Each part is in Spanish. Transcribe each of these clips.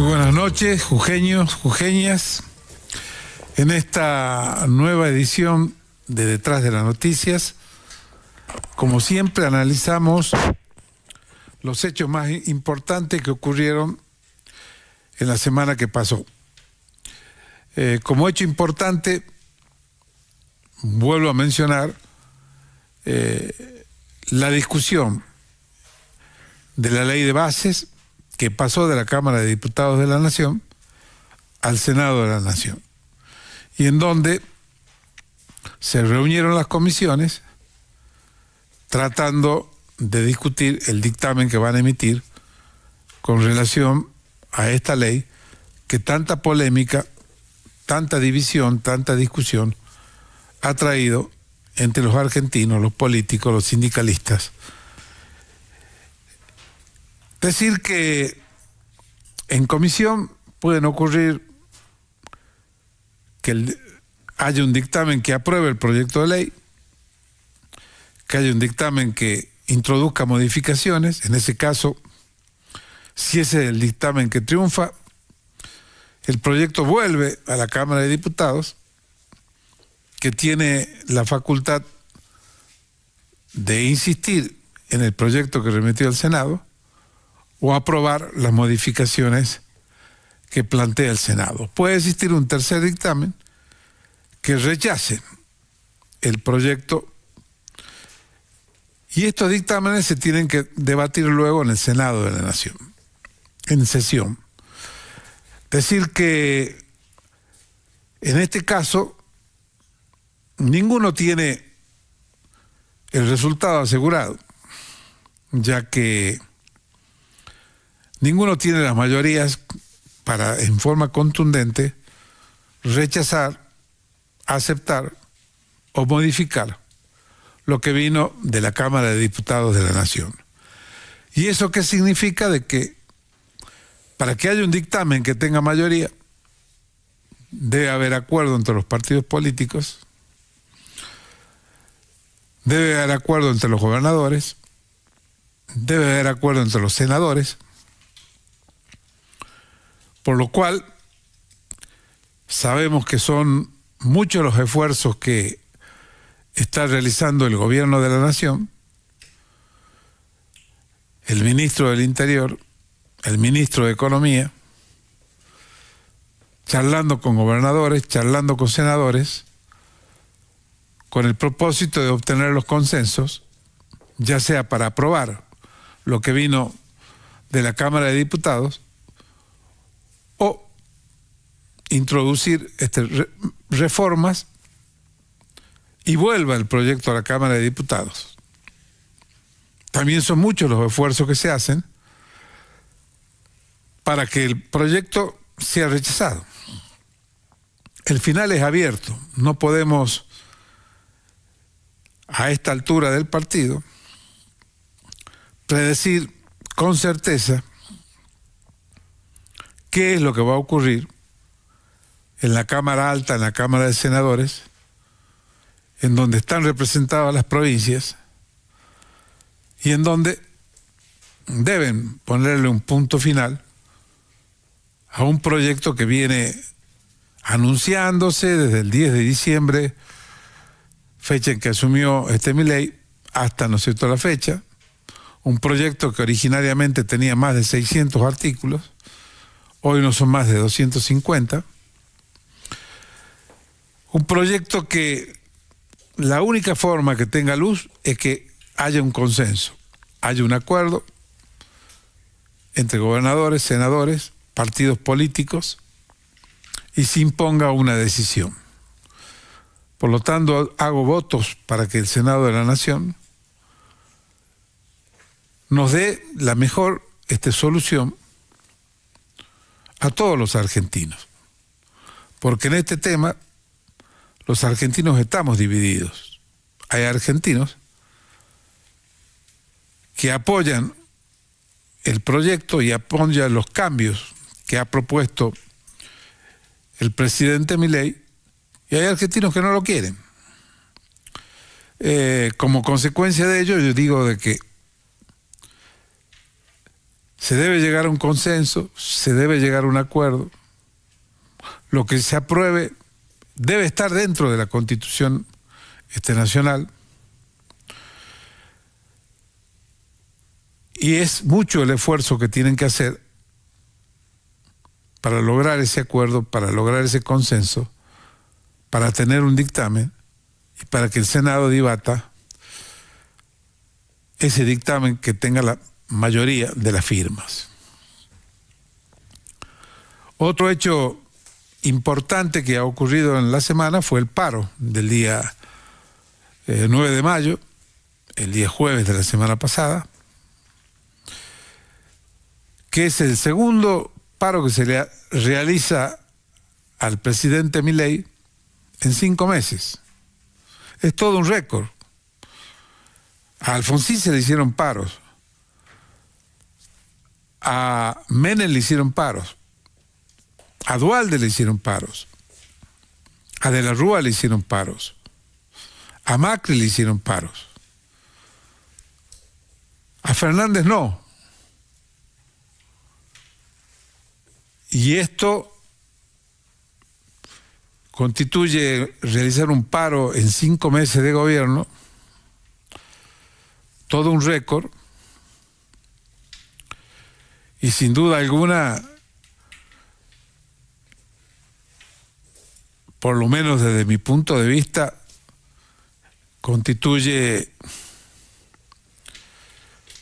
buenas noches, jujeños, jujeñas. En esta nueva edición de Detrás de las Noticias, como siempre, analizamos los hechos más importantes que ocurrieron en la semana que pasó. Como hecho importante, vuelvo a mencionar la discusión de la ley de bases que pasó de la Cámara de Diputados de la Nación al Senado de la Nación, y en donde se reunieron las comisiones tratando de discutir el dictamen que van a emitir con relación a esta ley que tanta polémica, tanta división, tanta discusión ha traído entre los argentinos, los políticos, los sindicalistas. Decir que en comisión pueden ocurrir que haya un dictamen que apruebe el proyecto de ley, que haya un dictamen que introduzca modificaciones. En ese caso, si ese es el dictamen que triunfa, el proyecto vuelve a la Cámara de Diputados, que tiene la facultad de insistir en el proyecto que remitió al Senado o aprobar las modificaciones que plantea el Senado. Puede existir un tercer dictamen que rechace el proyecto, y estos dictámenes se tienen que debatir luego en el Senado de la Nación, en sesión. Decir que en este caso ninguno tiene el resultado asegurado, ya que ninguno tiene las mayorías para, en forma contundente, rechazar, aceptar o modificar lo que vino de la Cámara de Diputados de la Nación. ¿Y eso qué significa? De que para que haya un dictamen que tenga mayoría, debe haber acuerdo entre los partidos políticos, debe haber acuerdo entre los gobernadores, debe haber acuerdo entre los senadores, por lo cual sabemos que son muchos los esfuerzos que está realizando el gobierno de la Nación, el ministro del Interior, el ministro de Economía, charlando con gobernadores, charlando con senadores, con el propósito de obtener los consensos, ya sea para aprobar lo que vino de la Cámara de Diputados o introducir reformas y vuelva el proyecto a la Cámara de Diputados. También son muchos los esfuerzos que se hacen para que el proyecto sea rechazado. El final es abierto. No podemos, a esta altura del partido, predecir con certeza qué es lo que va a ocurrir en la Cámara Alta, en la Cámara de Senadores, en donde están representadas las provincias y en donde deben ponerle un punto final a un proyecto que viene anunciándose desde el 10 de diciembre, fecha en que asumió Milei, hasta, ¿no es cierto?, la fecha. Un proyecto que originariamente tenía más de 600 artículos, hoy no son más de 250. Un proyecto que la única forma que tenga luz es que haya un consenso, haya un acuerdo entre gobernadores, senadores, partidos políticos, y se imponga una decisión. Por lo tanto, hago votos para que el Senado de la Nación nos dé la mejor solución a todos los argentinos. Porque en este tema los argentinos estamos divididos. Hay argentinos que apoyan el proyecto y apoyan los cambios que ha propuesto el presidente Milei, y hay argentinos que no lo quieren. Como consecuencia de ello, yo digo de que Se debe llegar a un consenso, se debe llegar a un acuerdo. Lo que se apruebe debe estar dentro de la Constitución nacional. Y es mucho el esfuerzo que tienen que hacer para lograr ese acuerdo, para lograr ese consenso, para tener un dictamen y para que el Senado debata ese dictamen que tenga la mayoría de las firmas. Otro hecho importante que ha ocurrido en la semana fue el paro del día 9 de mayo, el día jueves de la semana pasada, que es el segundo paro que se le realiza al presidente Milei en 5 meses. Es todo un récord. A Alfonsín se le hicieron paros, a Menem le hicieron paros, a Duhalde le hicieron paros, a De la Rúa le hicieron paros, a Macri le hicieron paros, a Fernández no. Y esto constituye realizar un paro en 5 meses de gobierno, todo un récord, y sin duda alguna, por lo menos desde mi punto de vista, constituye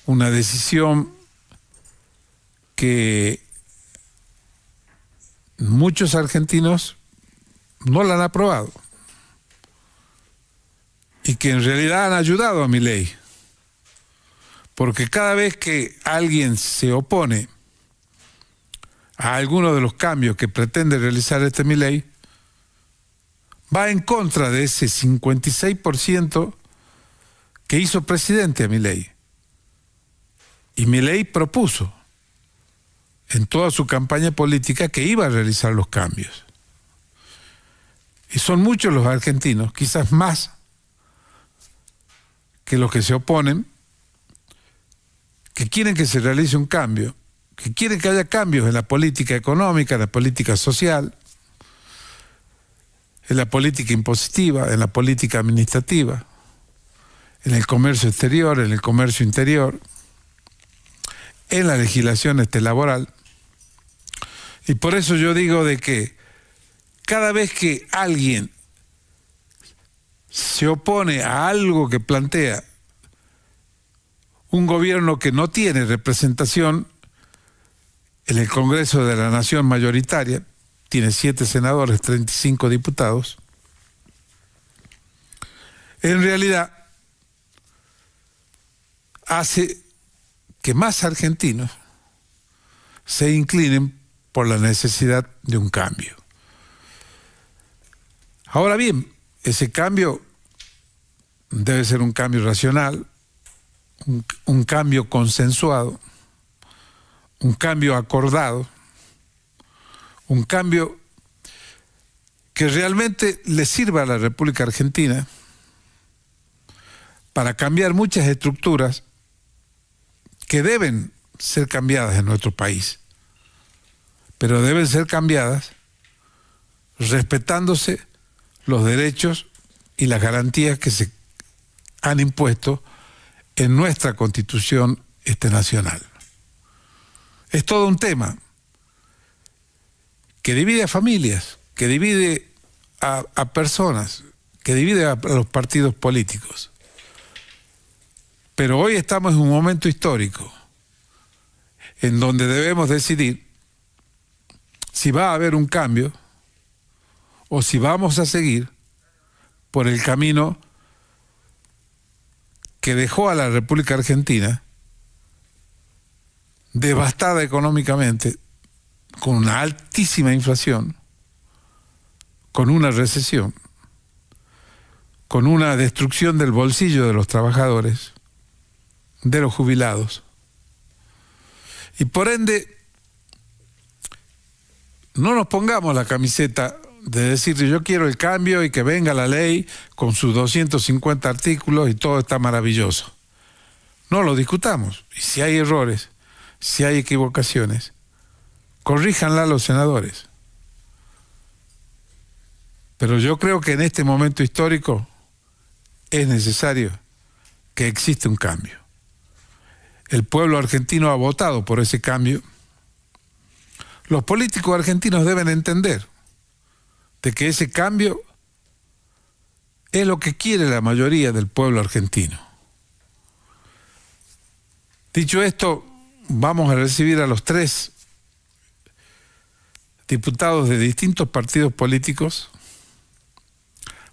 una decisión que muchos argentinos no la han aprobado y que en realidad han ayudado a Milei, porque cada vez que alguien se opone a alguno de los cambios que pretende realizar este Milei, va en contra de ese 56% que hizo presidente a Milei. Y Milei propuso en toda su campaña política que iba a realizar los cambios. Y son muchos los argentinos, quizás más que los que se oponen, que quieren que se realice un cambio, que quieren que haya cambios en la política económica, en la política social, en la política impositiva, en la política administrativa, en el comercio exterior, en el comercio interior, en la legislación laboral. Y por eso yo digo de que cada vez que alguien se opone a algo que plantea un gobierno que no tiene representación en el Congreso de la Nación mayoritaria, tiene 7 senadores, 35 diputados, en realidad hace que más argentinos se inclinen por la necesidad de un cambio. Ahora bien, ese cambio debe ser un cambio racional, un cambio consensuado, un cambio acordado, un cambio que realmente le sirva a la República Argentina para cambiar muchas estructuras que deben ser cambiadas en nuestro país, pero deben ser cambiadas respetándose los derechos y las garantías que se han impuesto en nuestra Constitución nacional. Es todo un tema que divide a familias, que divide a personas, que divide a los partidos políticos. Pero hoy estamos en un momento histórico en donde debemos decidir si va a haber un cambio o si vamos a seguir por el camino que dejó a la República Argentina devastada económicamente, con una altísima inflación, con una recesión, con una destrucción del bolsillo de los trabajadores, de los jubilados. Y por ende, no nos pongamos la camiseta de decir yo quiero el cambio y que venga la ley con sus 250 artículos y todo está maravilloso. No lo discutamos. Y si hay errores, si hay equivocaciones, corríjanla los senadores. Pero yo creo que en este momento histórico es necesario que exista un cambio. El pueblo argentino ha votado por ese cambio. Los políticos argentinos deben entender de que ese cambio es lo que quiere la mayoría del pueblo argentino. Dicho esto, vamos a recibir a los 3 diputados de distintos partidos políticos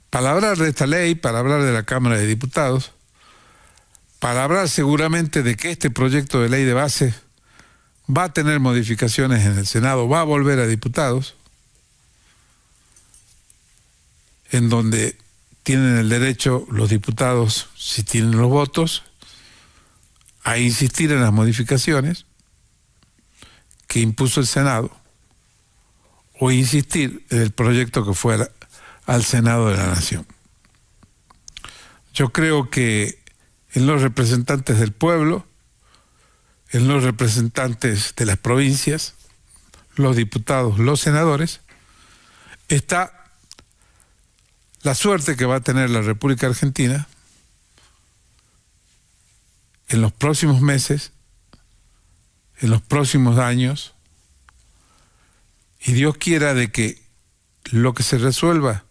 para hablar de esta ley, para hablar de la Cámara de Diputados, para hablar seguramente de que este proyecto de ley de base va a tener modificaciones en el Senado, va a volver a diputados, en donde tienen el derecho los diputados, si tienen los votos, a insistir en las modificaciones que impuso el Senado o insistir en el proyecto que fue al Senado de la Nación. Yo creo que en los representantes del pueblo, en los representantes de las provincias, los diputados, los senadores, está la suerte que va a tener la República Argentina en los próximos meses, en los próximos años, y Dios quiera de que lo que se resuelva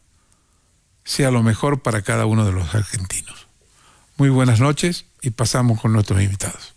sea lo mejor para cada uno de los argentinos. Muy buenas noches y pasamos con nuestros invitados.